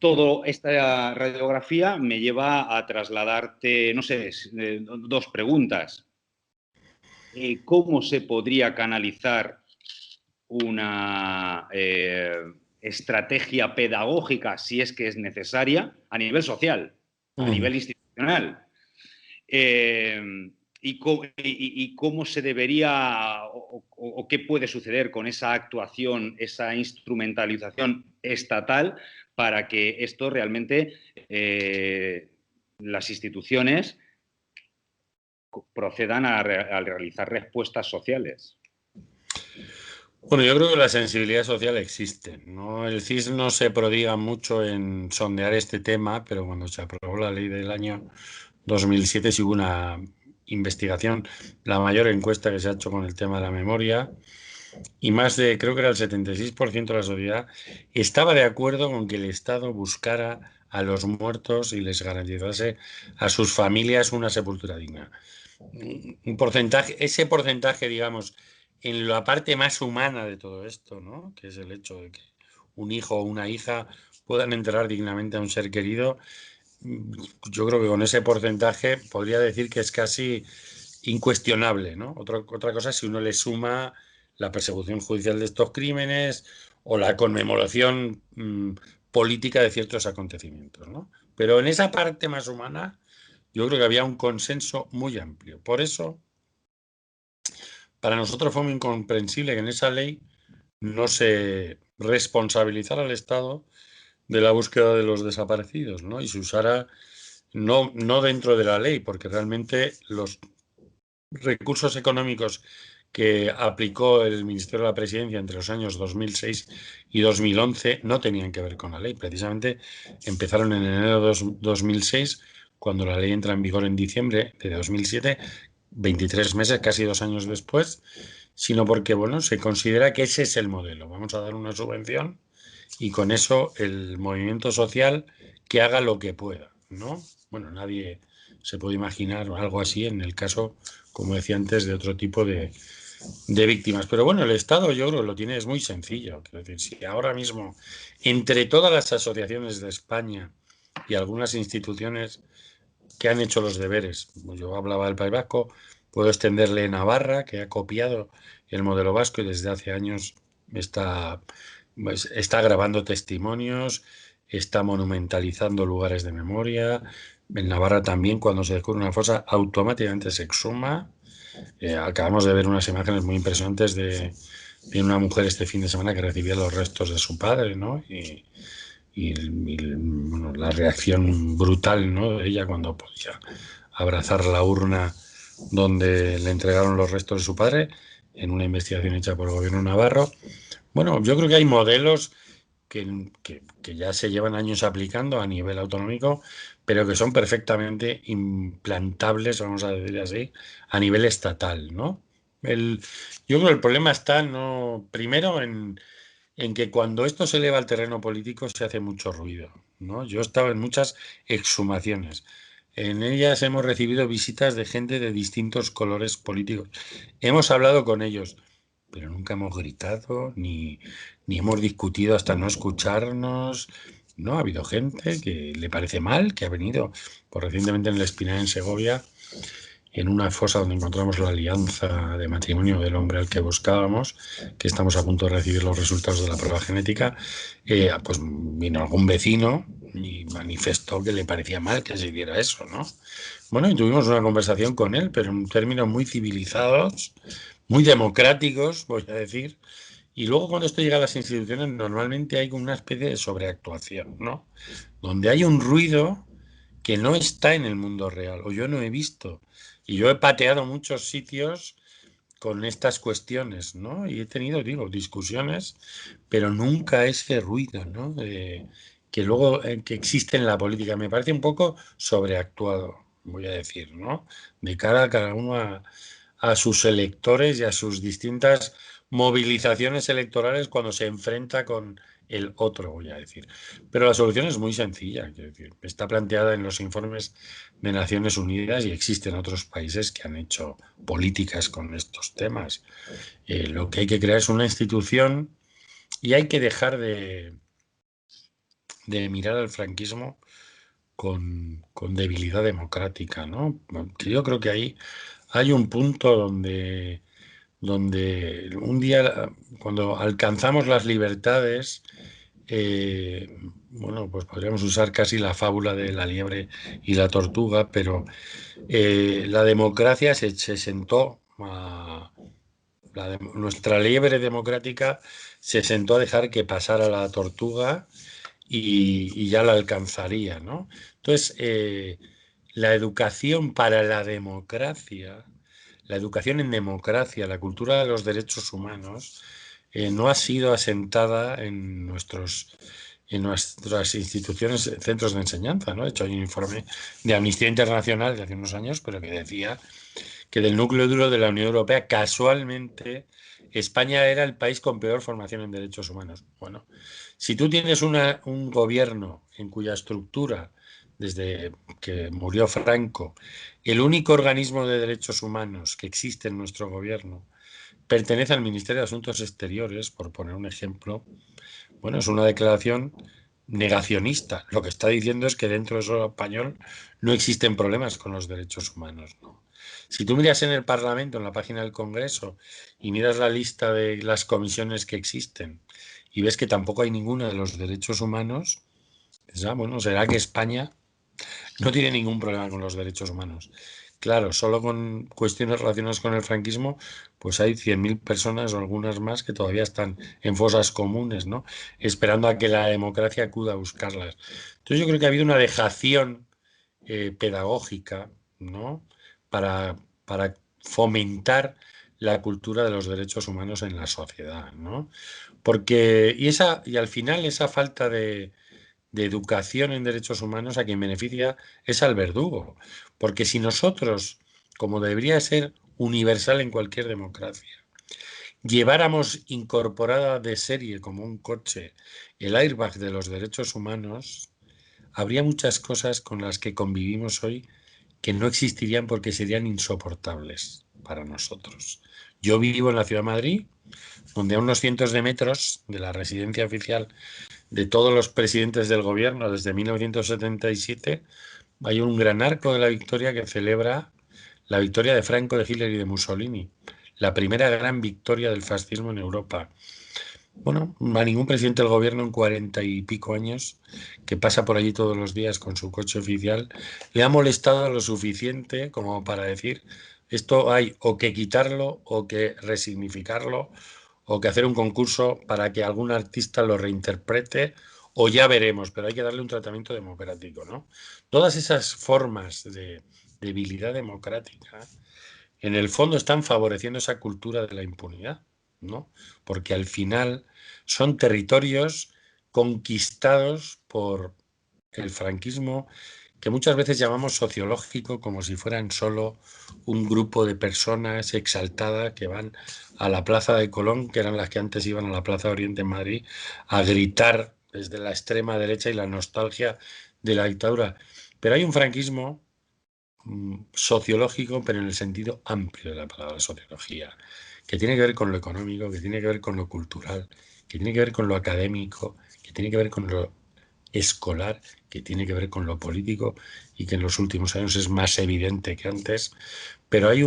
toda esta radiografía me lleva a trasladarte, no sé, dos preguntas. ¿Cómo se podría canalizar una estrategia pedagógica, si es que es necesaria, a nivel social, a nivel institucional? Y cómo se debería o qué puede suceder con esa actuación, esa instrumentalización estatal para que esto realmente las instituciones procedan a realizar respuestas sociales. Bueno, yo creo que la sensibilidad social existe, ¿no? El CIS no se prodiga mucho en sondear este tema, pero cuando se aprobó la ley del año 2007 sí hubo una investigación, la mayor encuesta que se ha hecho con el tema de la memoria, y más de, creo que era el 76% de la sociedad, estaba de acuerdo con que el Estado buscara a los muertos y les garantizase a sus familias una sepultura digna. Un porcentaje, ese porcentaje, digamos, en la parte más humana de todo esto, ¿no? Que es el hecho de que un hijo o una hija puedan enterrar dignamente a un ser querido, yo creo que con ese porcentaje podría decir que es casi incuestionable, ¿no? Otra cosa es si uno le suma la persecución judicial de estos crímenes o la conmemoración política de ciertos acontecimientos, ¿no? Pero en esa parte más humana yo creo que había un consenso muy amplio. Por eso, para nosotros fue muy incomprensible que en esa ley no se responsabilizara al Estado de la búsqueda de los desaparecidos, ¿no? Y se usara no dentro de la ley, porque realmente los recursos económicos que aplicó el Ministerio de la Presidencia entre los años 2006 y 2011 no tenían que ver con la ley. Precisamente empezaron en enero de 2006, cuando la ley entra en vigor en diciembre de 2007, 23 meses, casi 2 años después, sino porque, bueno, se considera que ese es el modelo. Vamos a dar una subvención y con eso el movimiento social que haga lo que pueda, ¿no? Bueno, nadie se puede imaginar algo así en el caso, como decía antes, de otro tipo de víctimas. Pero bueno, el Estado yo creo que lo tiene, es muy sencillo. Quiero decir, si ahora mismo, entre todas las asociaciones de España y algunas instituciones que han hecho los deberes, yo hablaba del País Vasco, puedo extenderle Navarra, que ha copiado el modelo vasco y desde hace años está grabando testimonios, está monumentalizando lugares de memoria. En Navarra también, cuando se descubre una fosa, automáticamente se exhuma. Acabamos de ver unas imágenes muy impresionantes de una mujer este fin de semana que recibía los restos de su padre, ¿no? Bueno, la reacción brutal, ¿no?, de ella cuando podía abrazar la urna donde le entregaron los restos de su padre en una investigación hecha por el gobierno navarro. Bueno, yo creo que hay modelos que ya se llevan años aplicando a nivel autonómico, pero que son perfectamente implantables, vamos a decir así, a nivel estatal, ¿no? Yo creo que el problema está, no, primero en que cuando esto se eleva al terreno político se hace mucho ruido, ¿no? Yo he estado en muchas exhumaciones. En ellas hemos recibido visitas de gente de distintos colores políticos. Hemos hablado con ellos, pero nunca hemos gritado ni hemos discutido hasta no escucharnos. No, ha habido gente que le parece mal, que ha venido, por recientemente en el Espinar, en Segovia, en una fosa donde encontramos la alianza de matrimonio del hombre al que buscábamos, que estamos a punto de recibir los resultados de la prueba genética, pues vino algún vecino y manifestó que le parecía mal que se hiciera eso, ¿no? Bueno, y tuvimos una conversación con él, pero en términos muy civilizados, muy democráticos, voy a decir. Y luego cuando esto llega a las instituciones, normalmente hay una especie de sobreactuación, ¿no? Donde hay un ruido que no está en el mundo real, o yo no he visto. Y yo he pateado muchos sitios con estas cuestiones, ¿no? Y he tenido, digo, discusiones, pero nunca ese ruido, ¿no? Que luego que existe en la política. Me parece un poco sobreactuado, voy a decir, ¿no? De cara a cada uno a sus electores y a sus distintas movilizaciones electorales cuando se enfrenta con el otro, voy a decir. Pero la solución es muy sencilla, quiero decir, está planteada en los informes de Naciones Unidas y existen otros países que han hecho políticas con estos temas. Lo que hay que crear es una institución y hay que dejar de de mirar al franquismo con debilidad democrática, ¿no? Que yo creo que ahí hay un punto donde un día, cuando alcanzamos las libertades, bueno, pues podríamos usar casi la fábula de la liebre y la tortuga, pero la democracia se sentó nuestra liebre democrática se sentó a dejar que pasara la tortuga y ya la alcanzaría, ¿no? Entonces, la educación para la democracia, la educación en democracia, la cultura de los derechos humanos, no ha sido asentada en nuestras instituciones, centros de enseñanza, ¿no? De hecho, hay un informe de Amnistía Internacional de hace unos años, pero que decía que del núcleo duro de la Unión Europea, casualmente, España era el país con peor formación en derechos humanos. Bueno, si tú tienes un gobierno en cuya estructura, desde que murió Franco, el único organismo de derechos humanos que existe en nuestro gobierno pertenece al Ministerio de Asuntos Exteriores, por poner un ejemplo, bueno, es una declaración negacionista. Lo que está diciendo es que dentro del suelo español no existen problemas con los derechos humanos, ¿no? Si tú miras en el Parlamento, en la página del Congreso, y miras la lista de las comisiones que existen, y ves que tampoco hay ninguna de los derechos humanos, pues, bueno, será que España no tiene ningún problema con los derechos humanos. Claro, solo con cuestiones relacionadas con el franquismo, pues hay 100.000 personas o algunas más que todavía están en fosas comunes, ¿no? Esperando a que la democracia acuda a buscarlas. Entonces yo creo que ha habido una dejación pedagógica, ¿no? Para fomentar la cultura de los derechos humanos en la sociedad, ¿no? Porque, y al final esa falta de educación en derechos humanos a quien beneficia es al verdugo. Porque si nosotros, como debería ser universal en cualquier democracia, lleváramos incorporada de serie como un coche el airbag de los derechos humanos, habría muchas cosas con las que convivimos hoy que no existirían porque serían insoportables para nosotros. Yo vivo en la ciudad de Madrid, donde a unos cientos de metros de la residencia oficial de todos los presidentes del gobierno desde 1977, hay un gran arco de la victoria que celebra la victoria de Franco, de Hitler y de Mussolini, la primera gran victoria del fascismo en Europa. Bueno, a ningún presidente del gobierno en 40 y pico años, que pasa por allí todos los días con su coche oficial, le ha molestado lo suficiente como para decir, esto hay o que quitarlo o que resignificarlo o que hacer un concurso para que algún artista lo reinterprete, o ya veremos, pero hay que darle un tratamiento democrático, ¿no? Todas esas formas de debilidad democrática, en el fondo están favoreciendo esa cultura de la impunidad, ¿no? Porque al final son territorios conquistados por el franquismo, que muchas veces llamamos sociológico, como si fueran solo un grupo de personas exaltadas que van a la Plaza de Colón, que eran las que antes iban a la Plaza Oriente en Madrid, a gritar desde la extrema derecha y la nostalgia de la dictadura. Pero hay un franquismo sociológico, pero en el sentido amplio de la palabra sociología, que tiene que ver con lo económico, que tiene que ver con lo cultural, que tiene que ver con lo académico, que tiene que ver con lo escolar, que tiene que ver con lo político y que en los últimos años es más evidente que antes, pero hay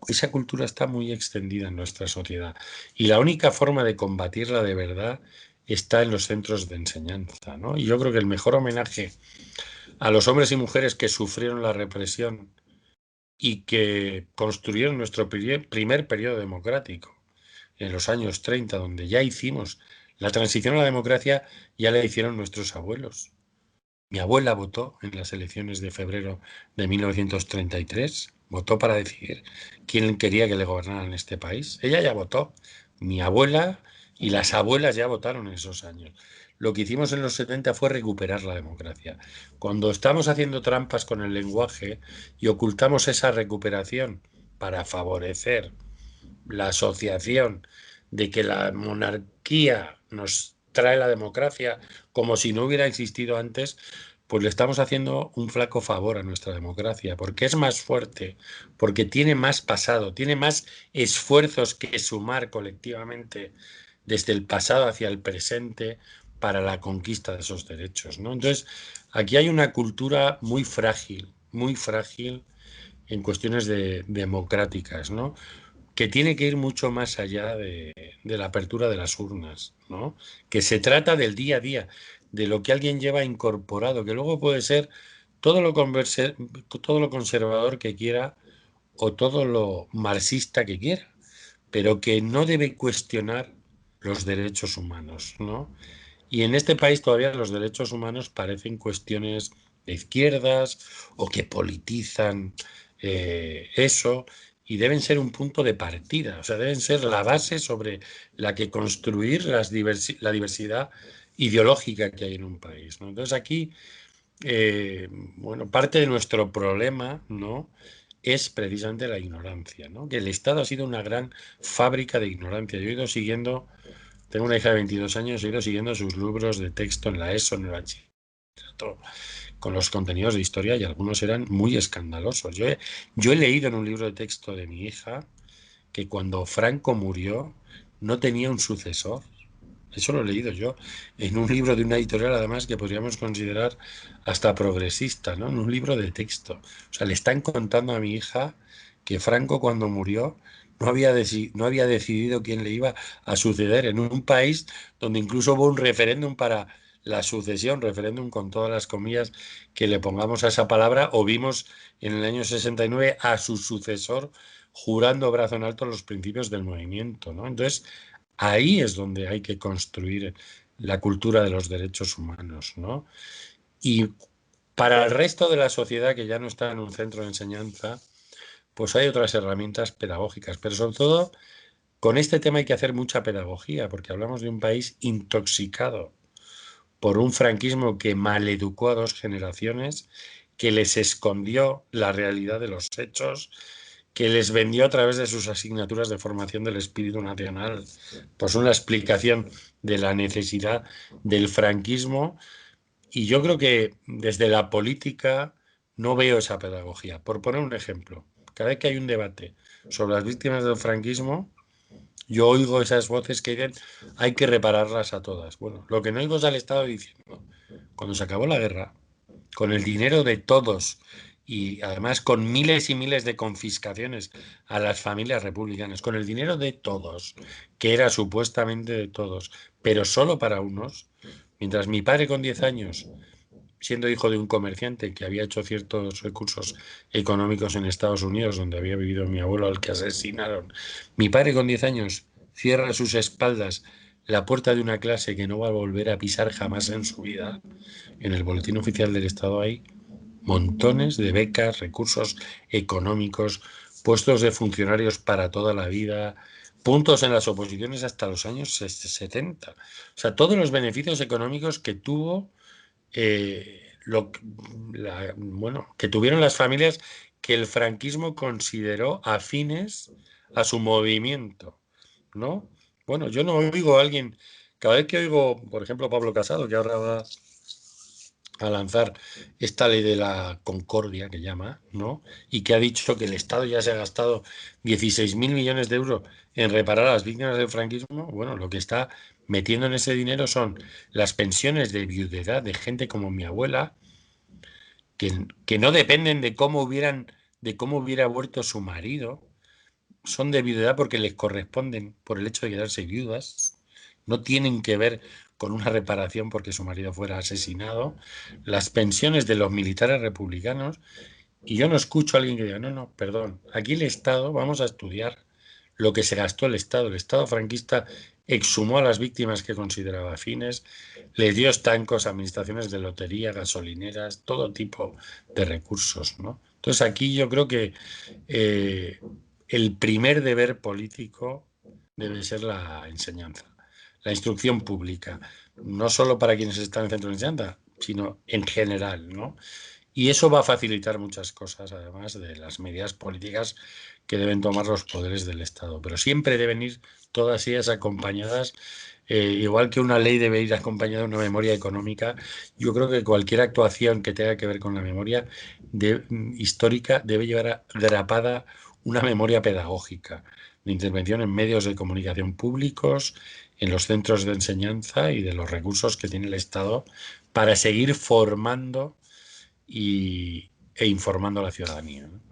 esa cultura está muy extendida en nuestra sociedad y la única forma de combatirla de verdad está en los centros de enseñanza, ¿no? Y yo creo que el mejor homenaje a los hombres y mujeres que sufrieron la represión y que construyeron nuestro primer periodo democrático en los años 30, donde ya hicimos la transición a la democracia, ya la hicieron nuestros abuelos. Mi abuela votó en las elecciones de febrero de 1933, votó para decidir quién quería que le gobernaran este país. Ella ya votó. Mi abuela y las abuelas ya votaron en esos años. Lo que hicimos en los 70 fue recuperar la democracia. Cuando estamos haciendo trampas con el lenguaje y ocultamos esa recuperación para favorecer la asociación de que la monarquía nos trae la democracia como si no hubiera existido antes, pues le estamos haciendo un flaco favor a nuestra democracia, porque es más fuerte, porque tiene más pasado, tiene más esfuerzos que sumar colectivamente desde el pasado hacia el presente, para la conquista de esos derechos, ¿no? Entonces, aquí hay una cultura muy frágil en cuestiones democráticas, ¿no? Que tiene que ir mucho más allá de la apertura de las urnas, ¿no? Que se trata del día a día, de lo que alguien lleva incorporado, que luego puede ser todo lo conservador que quiera o todo lo marxista que quiera, pero que no debe cuestionar los derechos humanos, ¿no? Y en este país todavía los derechos humanos parecen cuestiones de izquierdas o que politizan eso, y deben ser un punto de partida, o sea, deben ser la base sobre la que construir la diversidad ideológica que hay en un país, ¿no? Entonces aquí, bueno, parte de nuestro problema, ¿no?, es precisamente la ignorancia, ¿no? Que el Estado ha sido una gran fábrica de ignorancia. Yo he ido siguiendo, tengo una hija de 22 años, he ido siguiendo sus libros de texto en la ESO, en el bachillerato, con los contenidos de historia, y algunos eran muy escandalosos. Yo he leído en un libro de texto de mi hija que cuando Franco murió no tenía un sucesor. Eso lo he leído yo en un libro de una editorial, además, que podríamos considerar hasta progresista, ¿no? En un libro de texto. O sea, le están contando a mi hija que Franco, cuando murió, no había decidido quién le iba a suceder en un país donde incluso hubo un referéndum para la sucesión, referéndum con todas las comillas que le pongamos a esa palabra, o vimos en el año 69 a su sucesor jurando brazo en alto los principios del movimiento, ¿no? Entonces, ahí es donde hay que construir la cultura de los derechos humanos, ¿no? Y para el resto de la sociedad que ya no está en un centro de enseñanza, pues hay otras herramientas pedagógicas, pero sobre todo con este tema hay que hacer mucha pedagogía, porque hablamos de un país intoxicado por un franquismo que maleducó a dos generaciones, que les escondió la realidad de los hechos, que les vendió a través de sus asignaturas de formación del espíritu nacional, pues una explicación de la necesidad del franquismo. Y yo creo que desde la política no veo esa pedagogía. Por poner un ejemplo, cada vez que hay un debate sobre las víctimas del franquismo, yo oigo esas voces que dicen hay que repararlas a todas. Bueno, lo que no oigo es al Estado diciendo, cuando se acabó la guerra, con el dinero de todos y además con miles y miles de confiscaciones a las familias republicanas, con el dinero de todos, que era supuestamente de todos, pero solo para unos, mientras mi padre con 10 años, siendo hijo de un comerciante que había hecho ciertos recursos económicos en Estados Unidos, donde había vivido mi abuelo al que asesinaron, mi padre con 10 años cierra a sus espaldas la puerta de una clase que no va a volver a pisar jamás en su vida. En el Boletín Oficial del Estado hay montones de becas, recursos económicos, puestos de funcionarios para toda la vida, puntos en las oposiciones hasta los años 70. O sea, todos los beneficios económicos que tuvo, bueno, que tuvieron las familias que el franquismo consideró afines a su movimiento, ¿no? Bueno, yo no oigo a alguien, cada vez que oigo, por ejemplo, Pablo Casado, que ahora va a lanzar esta ley de la concordia que llama, ¿no? Y que ha dicho que el Estado ya se ha gastado 16.000 millones de euros en reparar a las víctimas del franquismo. Bueno, lo que está metiendo en ese dinero son las pensiones de viudedad de gente como mi abuela, que no dependen de cómo hubiera muerto su marido, son de viudedad porque les corresponden por el hecho de quedarse viudas, no tienen que ver con una reparación porque su marido fuera asesinado, las pensiones de los militares republicanos, y yo no escucho a alguien que diga, no, no, perdón, aquí el Estado, vamos a estudiar lo que se gastó el Estado franquista exhumó a las víctimas que consideraba afines, les dio estancos, administraciones de lotería, gasolineras, todo tipo de recursos, ¿no? Entonces aquí yo creo que eh, el primer deber político debe ser la enseñanza, la instrucción pública, no solo para quienes están en centro de enseñanza, sino en general, ¿no? Y eso va a facilitar muchas cosas, además de las medidas políticas que deben tomar los poderes del Estado. Pero siempre deben ir todas ellas acompañadas, igual que una ley debe ir acompañada de una memoria económica. Yo creo que cualquier actuación que tenga que ver con la memoria histórica debe llevar grapada una memoria pedagógica, de intervención en medios de comunicación públicos, en los centros de enseñanza y de los recursos que tiene el Estado para seguir formando e informando a la ciudadanía, ¿no?